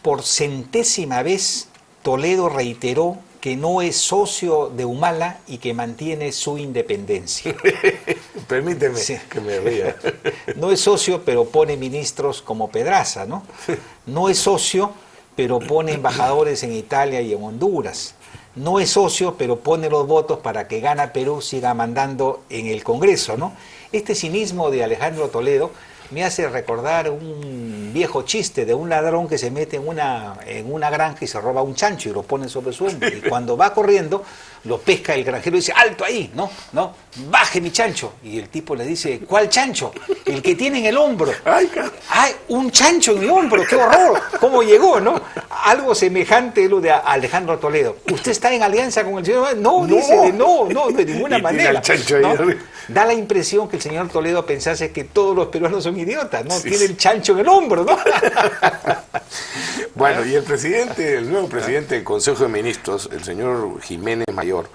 por centésima vez Toledo reiteró que no es socio de Humala y que mantiene su independencia. Permíteme que me ría. No es socio, pero pone ministros como Pedraza, ¿no? No es socio, pero pone embajadores en Italia y en Honduras. No es socio, pero pone los votos para que Gana Perú siga mandando en el Congreso, ¿no? Este cinismo de Alejandro Toledo me hace recordar un viejo chiste de un ladrón que se mete en una granja y se roba un chancho y lo pone sobre su hombro. Y cuando va corriendo, lo pesca el granjero y dice, ¡alto ahí! No, baje mi chancho. Y el tipo le dice, ¿cuál chancho? El que tiene en el hombro. ¡Ay, un chancho en mi hombro! ¡Qué horror! ¿Cómo llegó, no? Algo semejante es lo de Alejandro Toledo. ¿Usted está en alianza con el señor? No, dice, no, de ninguna manera. ¿No? Da la impresión que el señor Toledo pensase que todos los peruanos son idiotas, ¿no? Sí, tiene el chancho en el hombro, ¿no? Bueno, y el nuevo presidente del Consejo de Ministros, el señor Jiménez Mayor,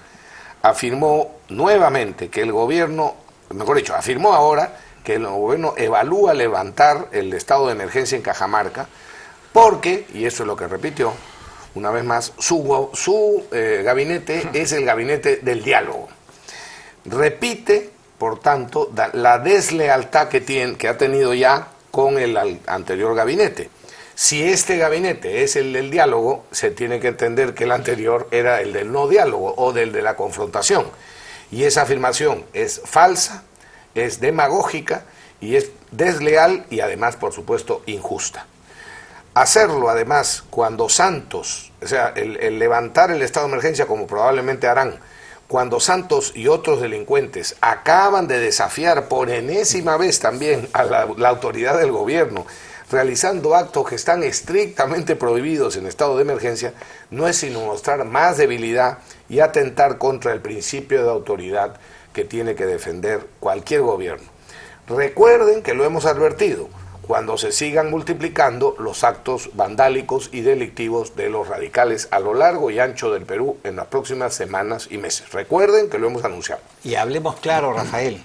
afirmó nuevamente que el gobierno, mejor dicho, afirmó ahora que el gobierno evalúa levantar el estado de emergencia en Cajamarca, porque, y eso es lo que repitió, una vez más, su gabinete es el gabinete del diálogo. Repite, por tanto, la deslealtad que ha tenido ya con el anterior gabinete. Si este gabinete es el del diálogo, se tiene que entender que el anterior era el del no diálogo o del de la confrontación. Y esa afirmación es falsa, es demagógica y es desleal y además, por supuesto, injusta. Hacerlo además cuando Santos, o sea, el levantar el estado de emergencia como probablemente harán, cuando Santos y otros delincuentes acaban de desafiar por enésima vez también a la autoridad del gobierno, realizando actos que están estrictamente prohibidos en estado de emergencia, no es sino mostrar más debilidad y atentar contra el principio de autoridad que tiene que defender cualquier gobierno. Recuerden que lo hemos advertido, cuando se sigan multiplicando los actos vandálicos y delictivos de los radicales a lo largo y ancho del Perú en las próximas semanas y meses. Recuerden que lo hemos anunciado. Y hablemos claro, Rafael.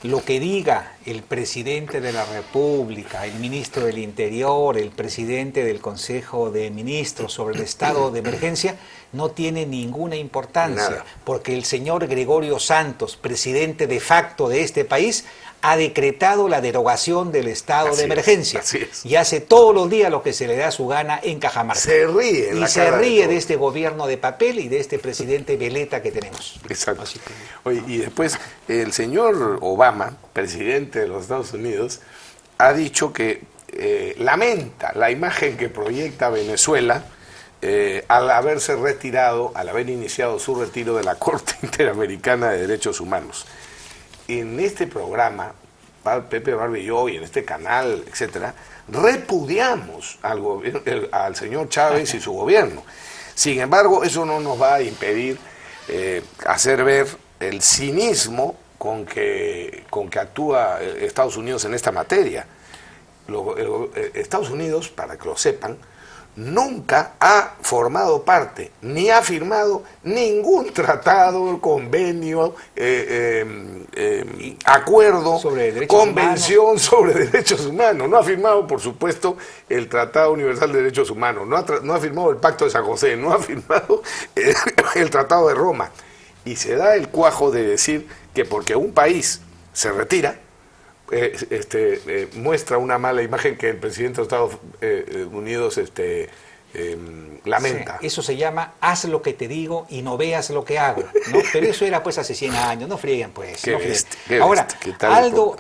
Lo que diga el presidente de la República, el ministro del Interior, el presidente del Consejo de Ministros sobre el estado de emergencia, no tiene ninguna importancia, Nada. Porque el señor Gregorio Santos, presidente de facto de este país, ha decretado la derogación del estado de emergencia y hace todos los días lo que se le da su gana en Cajamarca. Se ríe. Y se ríe de este gobierno de papel y de este presidente veleta que tenemos. Exacto. Oye, y después el señor Obama, presidente de los Estados Unidos, ha dicho que lamenta la imagen que proyecta Venezuela al haberse retirado, al haber iniciado su retiro de la Corte Interamericana de Derechos Humanos. En este programa, Pepe Barbilló y en este canal, etcétera, repudiamos al señor Chávez y su gobierno. Sin embargo, eso no nos va a impedir hacer ver el cinismo con que actúa Estados Unidos en esta materia. Estados Unidos, para que lo sepan, nunca ha formado parte, ni ha firmado ningún tratado, convenio, acuerdo, convención sobre derechos humanos. No ha firmado, por supuesto, el Tratado Universal de Derechos Humanos, no ha firmado el Pacto de San José, no ha firmado el Tratado de Roma. Y se da el cuajo de decir que porque un país se retira, muestra una mala imagen que el presidente de Estados Unidos lamenta. Sí, eso se llama haz lo que te digo y no veas lo que hago, ¿no? Pero eso era pues hace 100 años, no frieguen pues. No frieguen. Ahora,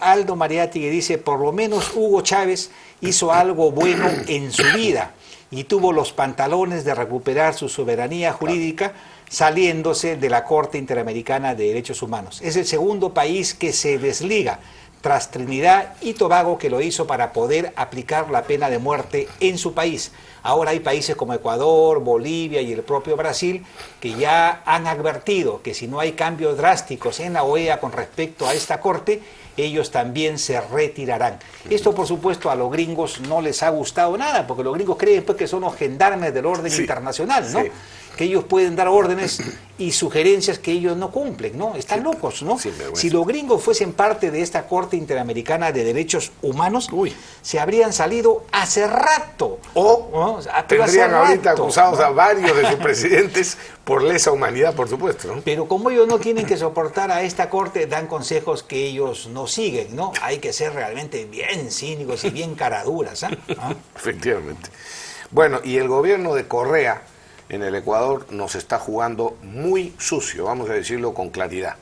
Aldo Mariátegui dice, por lo menos Hugo Chávez hizo algo bueno en su vida y tuvo los pantalones de recuperar su soberanía jurídica saliéndose de la Corte Interamericana de Derechos Humanos. Es el segundo país que se desliga tras Trinidad y Tobago, que lo hizo para poder aplicar la pena de muerte en su país. Ahora hay países como Ecuador, Bolivia y el propio Brasil que ya han advertido que si no hay cambios drásticos en la OEA con respecto a esta corte, ellos también se retirarán. Esto, por supuesto, a los gringos no les ha gustado nada, porque los gringos creen pues, que son los gendarmes del orden internacional, ¿no? Sí. Que ellos pueden dar órdenes y sugerencias que ellos no cumplen, ¿no? Están locos, ¿no? Si los gringos fuesen parte de esta Corte Interamericana de Derechos Humanos, se habrían salido hace rato. O tendrían ahorita acusados a varios de sus presidentes por lesa humanidad, por supuesto, ¿no? Pero como ellos no tienen que soportar a esta Corte, dan consejos que ellos no siguen, ¿no? Hay que ser realmente bien cínicos y bien caraduras, ¿eh? ¿Ah? Efectivamente. Bueno, y el gobierno de Correa en el Ecuador nos está jugando muy sucio, vamos a decirlo con claridad.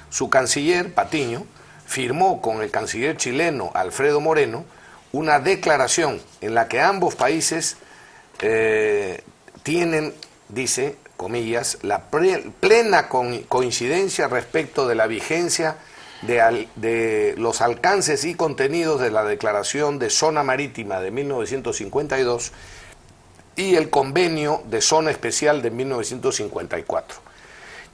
Su canciller, Patiño, firmó con el canciller chileno, Alfredo Moreno, una declaración en la que ambos países tienen, dice, comillas, la plena coincidencia respecto de la vigencia de los alcances y contenidos de la Declaración de Zona Marítima de 1952 y el Convenio de Zona Especial de 1954.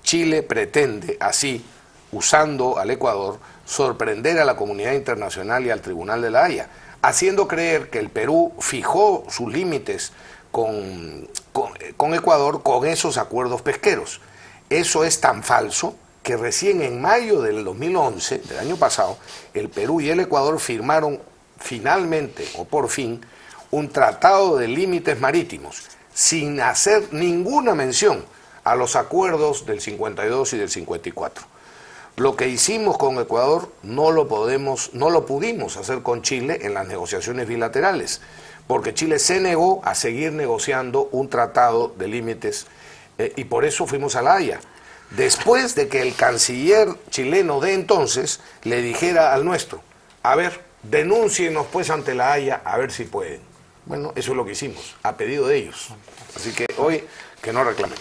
Chile pretende, así, usando al Ecuador, sorprender a la comunidad internacional y al Tribunal de la Haya, haciendo creer que el Perú fijó sus límites con Ecuador con esos acuerdos pesqueros. Eso es tan falso que recién en mayo del 2011, del año pasado, el Perú y el Ecuador firmaron finalmente, o por fin, un tratado de límites marítimos, sin hacer ninguna mención a los acuerdos del 52 y del 54. Lo que hicimos con Ecuador no lo pudimos hacer con Chile en las negociaciones bilaterales, porque Chile se negó a seguir negociando un tratado de límites y por eso fuimos a La Haya. Después de que el canciller chileno de entonces le dijera al nuestro, a ver, denúncienos pues ante La Haya a ver si pueden. Bueno, eso es lo que hicimos, a pedido de ellos. Así que hoy, que no reclamen.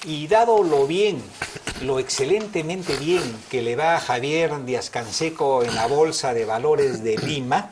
Y dado lo excelentemente bien que le va a Javier Díaz-Canseco en la Bolsa de Valores de Lima,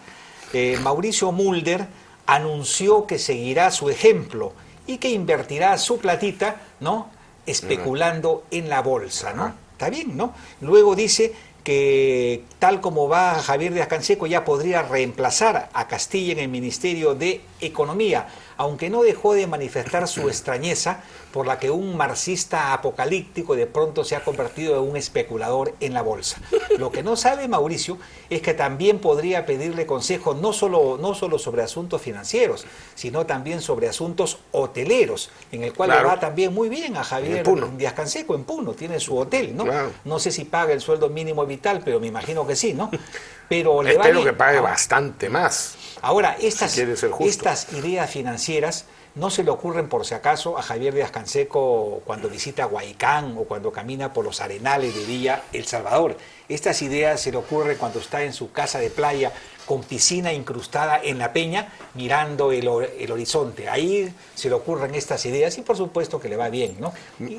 Mauricio Mulder anunció que seguirá su ejemplo y que invertirá su platita, ¿no?, especulando en la bolsa, ¿no? Está bien, ¿no? Luego dice que tal como va Javier Díaz-Canseco ya podría reemplazar a Castilla en el Ministerio de Economía, aunque no dejó de manifestar su extrañeza por la que un marxista apocalíptico de pronto se ha convertido en un especulador en la bolsa. Lo que no sabe Mauricio es que también podría pedirle consejo no solo sobre asuntos financieros, sino también sobre asuntos hoteleros, en el cual le va también muy bien a Javier Díaz-Canseco en Puno, tiene su hotel, ¿no? No sé si paga el sueldo mínimo vital, pero me imagino que sí, ¿no? Pero le espero que pague bastante más. Ahora, estas ideas financieras no se le ocurren por si acaso a Javier Díaz-Canseco cuando visita Huaycán o cuando camina por los arenales de Villa El Salvador. Estas ideas se le ocurren cuando está en su casa de playa con piscina incrustada en la peña mirando el horizonte. Ahí se le ocurren estas ideas y por supuesto que le va bien, ¿no?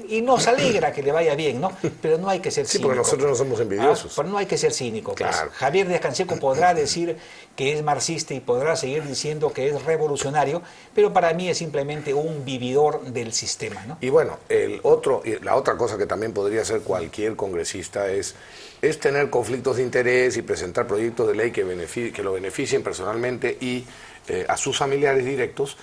Y nos alegra que le vaya bien, ¿no? Pero no hay que ser cínico. Sí, porque nosotros no somos envidiosos. Pero no hay que ser cínico. Claro. Pues. Javier Díaz-Canseco podrá decir que es marxista y podrá seguir diciendo que es revolucionario, pero para mí es simplemente un vividor del sistema, ¿no? Y bueno, la otra cosa que también podría hacer cualquier congresista es tener conflictos de interés y presentar proyectos de ley que lo beneficien personalmente y a sus familiares directos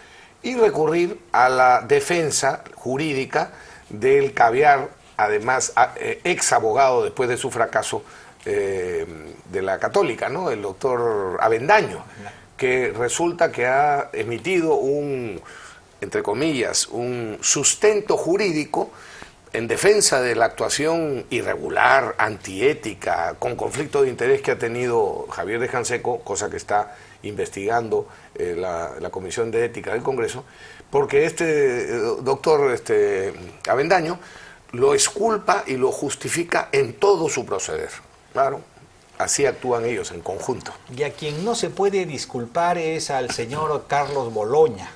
y recurrir a la defensa jurídica del caviar, además ex abogado después de su fracaso de la Católica, ¿no?, el doctor Avendaño, que resulta que ha emitido entre comillas, un sustento jurídico en defensa de la actuación irregular, antiética, con conflicto de interés que ha tenido Javier Díaz-Canseco, cosa que está investigando la Comisión de Ética del Congreso, porque este doctor Avendaño lo exculpa y lo justifica en todo su proceder. Claro, así actúan ellos en conjunto. Y a quien no se puede disculpar es al señor Carlos Boloña,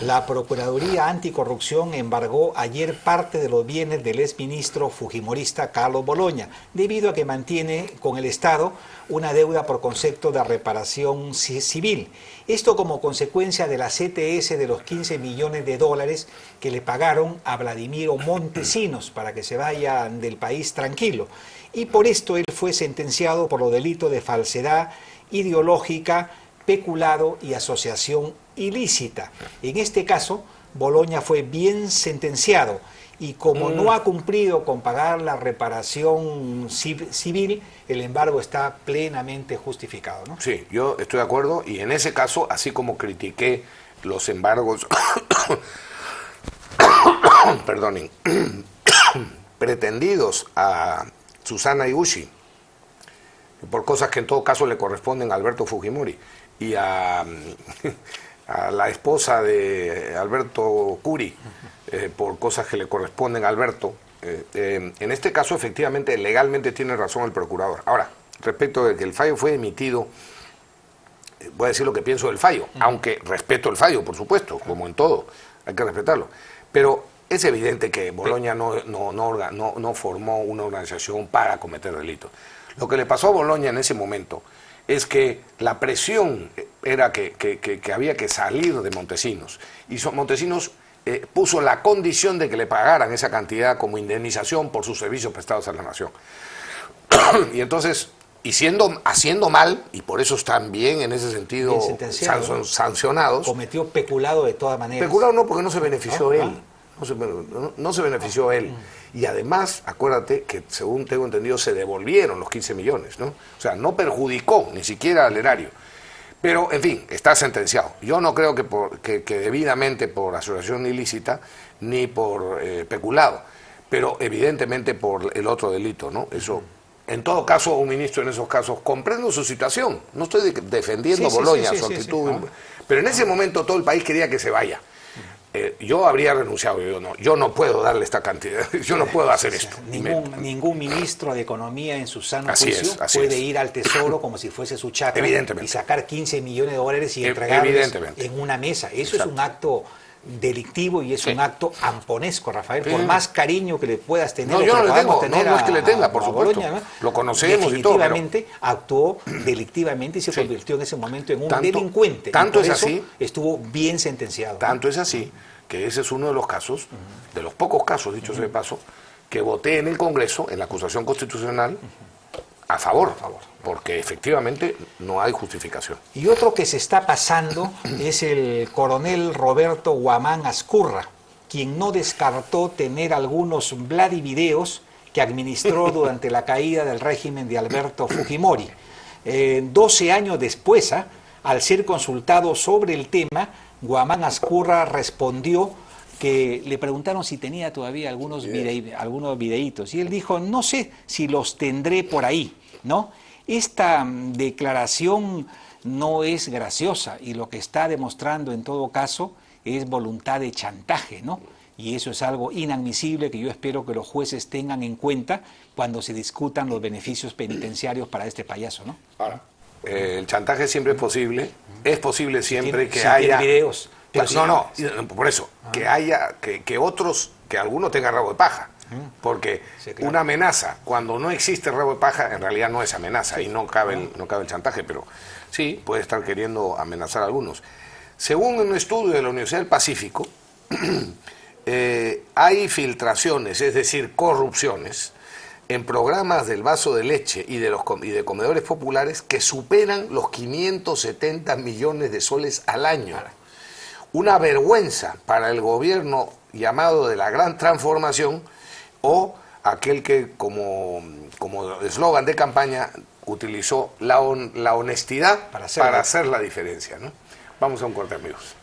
La Procuraduría Anticorrupción embargó ayer parte de los bienes del exministro fujimorista Carlos Bologna, debido a que mantiene con el Estado una deuda por concepto de reparación civil. Esto como consecuencia de la CTS de los 15 millones de dólares que le pagaron a Vladimiro Montesinos para que se vaya del país tranquilo. Y por esto él fue sentenciado por los delitos de falsedad ideológica, peculado y asociación ilícita. En este caso, Bologna fue bien sentenciado y como no ha cumplido con pagar la reparación civil, el embargo está plenamente justificado, ¿no? Sí, yo estoy de acuerdo y en ese caso, así como critiqué los embargos, perdonen, pretendidos a Susana Iguchi, por cosas que en todo caso le corresponden a Alberto Fujimori, y a la esposa de Alberto Curi, por cosas que le corresponden a Alberto. En este caso, efectivamente, legalmente tiene razón el procurador. Ahora, respecto de que el fallo fue emitido, voy a decir lo que pienso del fallo, aunque respeto el fallo, por supuesto, como en todo, hay que respetarlo. Pero es evidente que Bologna no formó una organización para cometer delitos. Lo que le pasó a Bologna en ese momento es que la presión era que había que salir de Montesinos. Y Montesinos puso la condición de que le pagaran esa cantidad como indemnización por sus servicios prestados a la nación. Y entonces, haciendo mal, y por eso están bien en ese sentido sancionados. Cometió peculado de todas maneras. Peculado no, porque no se benefició él. No se benefició él. Y además, acuérdate que según tengo entendido se devolvieron los 15 millones, ¿no? O sea, no perjudicó ni siquiera al erario. Pero, en fin, está sentenciado. Yo no creo que debidamente por asociación ilícita ni por peculado, pero evidentemente por el otro delito, ¿no? Eso, en todo caso, un ministro en esos casos, comprendo su situación. No estoy defendiendo Bologna, su actitud, pero en ese momento todo el país quería que se vaya. Yo habría renunciado, yo no puedo darle esta cantidad, yo no puedo hacer esto. Ningún ministro de Economía en su sano juicio puede ir al Tesoro como si fuese su chacra y sacar 15 millones de dólares y entregarlos en una mesa. Eso es un acto delictivo y es un acto amponesco, Rafael, por más cariño que le puedas tener. No, yo no le tengo, no es que le tenga, por supuesto, Bologna, ¿no? Lo conocemos y todo, pero definitivamente actuó delictivamente y se convirtió en ese momento en un delincuente. Tanto es así, estuvo bien sentenciado. Tanto es así que ese es uno de los casos, de los pocos casos, dicho sea de paso, que voté en el Congreso, en la acusación constitucional, a favor, porque efectivamente no hay justificación. Y otro que se está pasando es el coronel Roberto Guamán Azcurra, quien no descartó tener algunos Vladivideos que administró durante la caída del régimen de Alberto Fujimori. 12 años después, al ser consultado sobre el tema, Guamán Azcurra respondió que le preguntaron si tenía todavía algunos videitos y él dijo, no sé si los tendré por ahí, ¿no? Esta declaración no es graciosa y lo que está demostrando en todo caso es voluntad de chantaje, ¿no? Y eso es algo inadmisible que yo espero que los jueces tengan en cuenta cuando se discutan los beneficios penitenciarios para este payaso, ¿no? Ahora, el chantaje siempre es posible siempre que haya videos. Por eso, que haya, que otros, que alguno tenga rabo de paja. Porque una amenaza, cuando no existe rabo de paja, en realidad no es amenaza y no cabe el chantaje, pero sí puede estar queriendo amenazar a algunos. Según un estudio de la Universidad del Pacífico, hay filtraciones, es decir, corrupciones, en programas del vaso de leche y de comedores populares que superan los 570 millones de soles al año. Una vergüenza para el gobierno llamado de la Gran Transformación, o aquel que como eslogan de campaña utilizó la honestidad para hacer la diferencia, ¿no? Vamos a un corte, amigos.